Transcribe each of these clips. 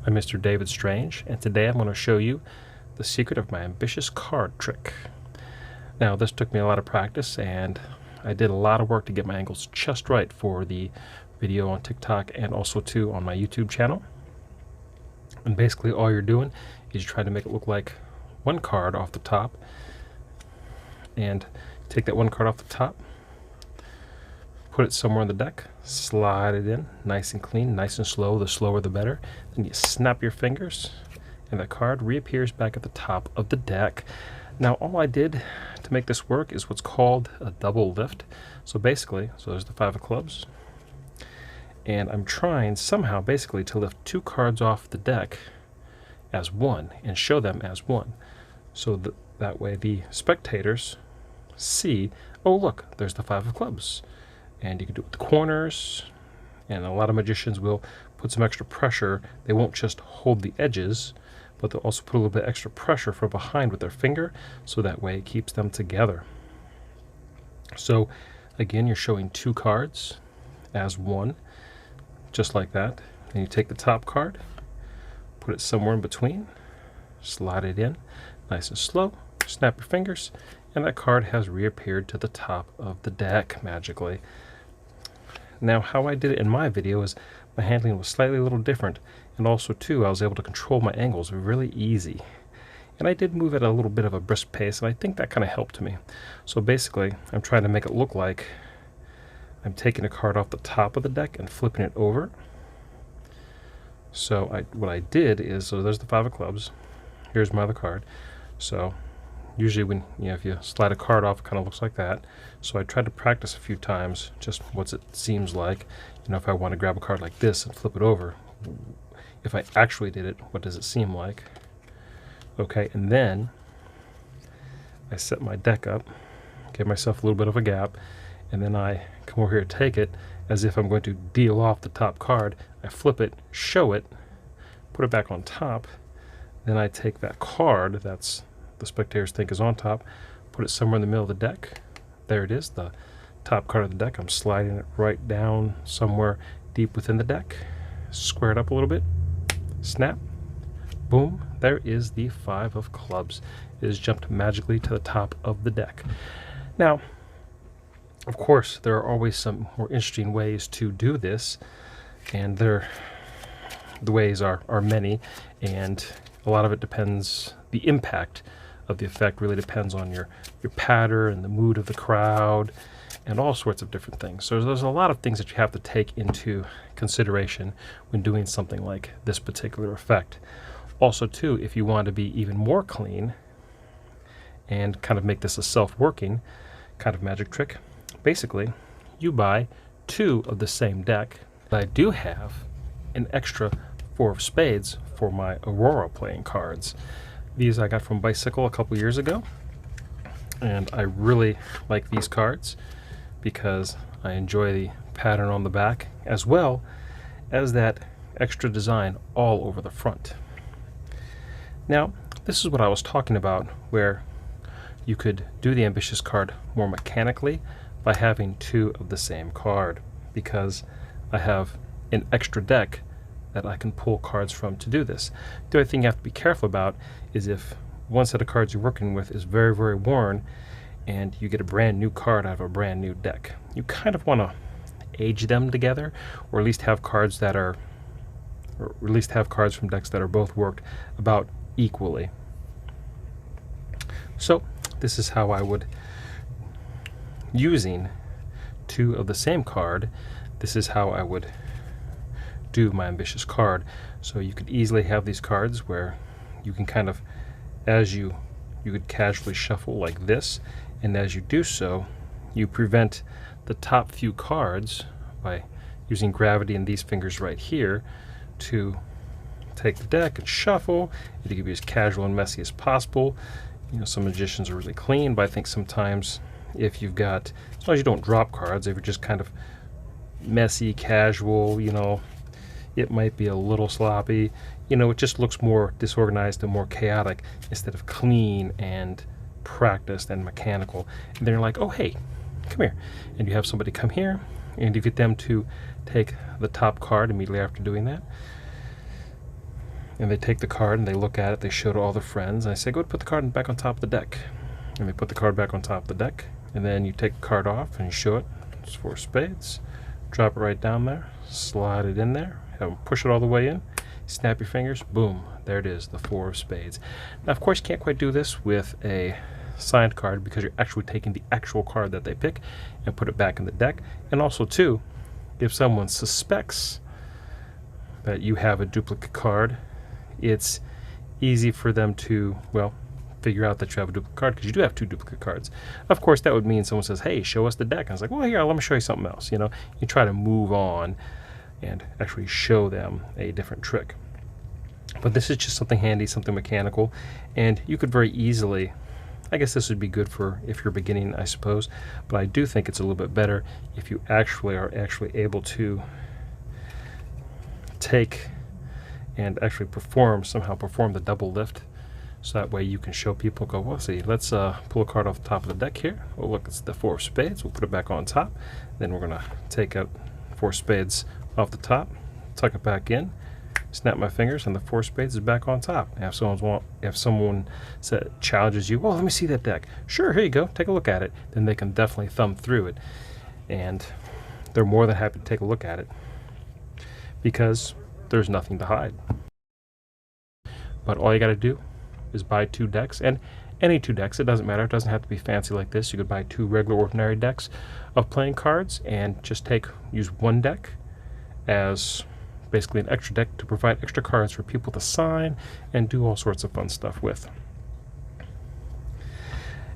I'm Mr. David Strange, and today I'm going to show you the secret of my ambitious card trick. Now, this took me a lot of practice, and I did a lot of work to get my angles just right for the video on TikTok and also too on my YouTube channel. And basically all you're doing is you're trying to make it look like one card off the top, and take that one card off the top, put it somewhere on the deck, slide it in nice and clean, nice and slow. The slower the better. Then you snap your fingers and the card reappears back at the top of the deck. Now all I did to make this work is what's called a double lift. So basically, there's the 5 of clubs, and I'm trying somehow basically to lift 2 cards off the deck as one and show them as one, so that way the spectators see, oh look, there's the 5 of clubs. And you can do it with the corners, and a lot of magicians will put some extra pressure. They won't just hold the edges, but they'll also put a little bit extra pressure from behind with their finger, so that way it keeps them together. So again, you're showing 2 cards as one, just like that. And you take the top card, put it somewhere in between, slide it in nice and slow, snap your fingers, and that card has reappeared to the top of the deck magically. Now, how I did it in my video is my handling was slightly a little different, and also too I was able to control my angles really easy. And I did move at a little bit of a brisk pace, and I think that kind of helped me. So basically, I'm trying to make it look like I'm taking a card off the top of the deck and flipping it over. So what I did is, so there's the 5 of clubs. Here's my other card. So usually when, if you slide a card off, it kind of looks like that. So I tried to practice a few times just what it seems like. If I want to grab a card like this and flip it over, if I actually did it, what does it seem like? Okay, and then I set my deck up, give myself a little bit of a gap, and then I come over here to take it as if I'm going to deal off the top card. I flip it, show it, put it back on top, then I take that card that's the spectators think is on top, put it somewhere in the middle of the deck. There it is, the top card of the deck. I'm sliding it right down somewhere deep within the deck, square it up a little bit, snap, boom, there is the 5 of clubs. It has jumped magically to the top of the deck. Now, of course, there are always some more interesting ways to do this, and the ways are many, and a lot of it depends, the impact of the effect really depends on your pattern and the mood of the crowd and all sorts of different things. So there's a lot of things that you have to take into consideration when doing something like this particular effect. Also too, if you want to be even more clean and kind of make this a self-working kind of magic trick, basically you buy 2 of the same deck. I do have an extra 4 of spades for my Aurora playing cards. These I got from Bicycle a couple years ago, and I really like these cards because I enjoy the pattern on the back as well as that extra design all over the front. Now, this is what I was talking about, where you could do the ambitious card more mechanically by having 2 of the same card, because I have an extra deck that I can pull cards from to do this. The only thing you have to be careful about is if one set of cards you're working with is very, very worn and you get a brand new card out of a brand new deck. You kind of want to age them together, or at least have cards that are, or at least have cards from decks that are both worked about equally. So this is how I would, using 2 of the same card, this is how I would do my ambitious card. So you could easily have these cards where you can kind of, as you could casually shuffle like this, and as you do so, you prevent the top few cards by using gravity and these fingers right here to take the deck and shuffle, and to be as casual and messy as possible. Some magicians are really clean, but I think sometimes if you've got, as long as you don't drop cards, if you're just kind of messy, casual, it might be a little sloppy. It just looks more disorganized and more chaotic instead of clean and practiced and mechanical. And then you're like, oh hey, come here. And you have somebody come here, and you get them to take the top card immediately after doing that. And they take the card and they look at it, they show it to all their friends, and I say, go ahead and put the card back on top of the deck. And they put the card back on top of the deck, and then you take the card off and you show it. It's 4 of spades. Drop it right down there, slide it in there, have them push it all the way in, snap your fingers, boom, there it is, the 4 of spades. Now, of course, you can't quite do this with a signed card because you're actually taking the actual card that they pick and put it back in the deck. And also, too, if someone suspects that you have a duplicate card, it's easy for them to, well, figure out that you have a duplicate card because you do have 2 duplicate cards. Of course, that would mean someone says, hey, show us the deck. And it's like, well, here, let me show you something else. You know, you try to move on and actually show them a different trick. But this is just something handy, something mechanical, and you could very easily, I guess this would be good for if you're beginning, I suppose, but I do think it's a little bit better if you actually are able to take and actually somehow perform the double lift, so that way you can show people, go, well, see, let's pull a card off the top of the deck here. Oh, look, it's the 4 of spades. We'll put it back on top. Then we're going to take out 4 spades off the top, tuck it back in, snap my fingers, and the 4 spades is back on top. And if someone challenges you, well, let me see that deck. Sure, here you go. Take a look at it. Then they can definitely thumb through it. And they're more than happy to take a look at it because there's nothing to hide. But all you got to do is buy 2 decks, and any 2 decks, it doesn't matter. It doesn't have to be fancy like this. You could buy 2 regular ordinary decks of playing cards and just use 1 deck as basically an extra deck to provide extra cards for people to sign and do all sorts of fun stuff with.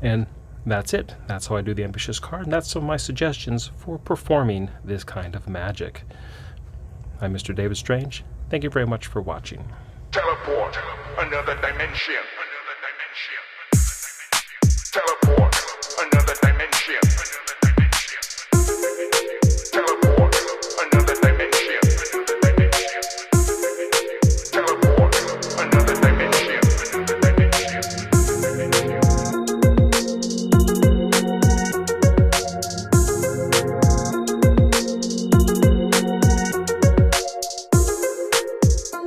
And that's it. That's how I do the ambitious card, and that's some of my suggestions for performing this kind of magic. I'm Mr. David Strange. Thank you very much for watching. Teleport, another dimension.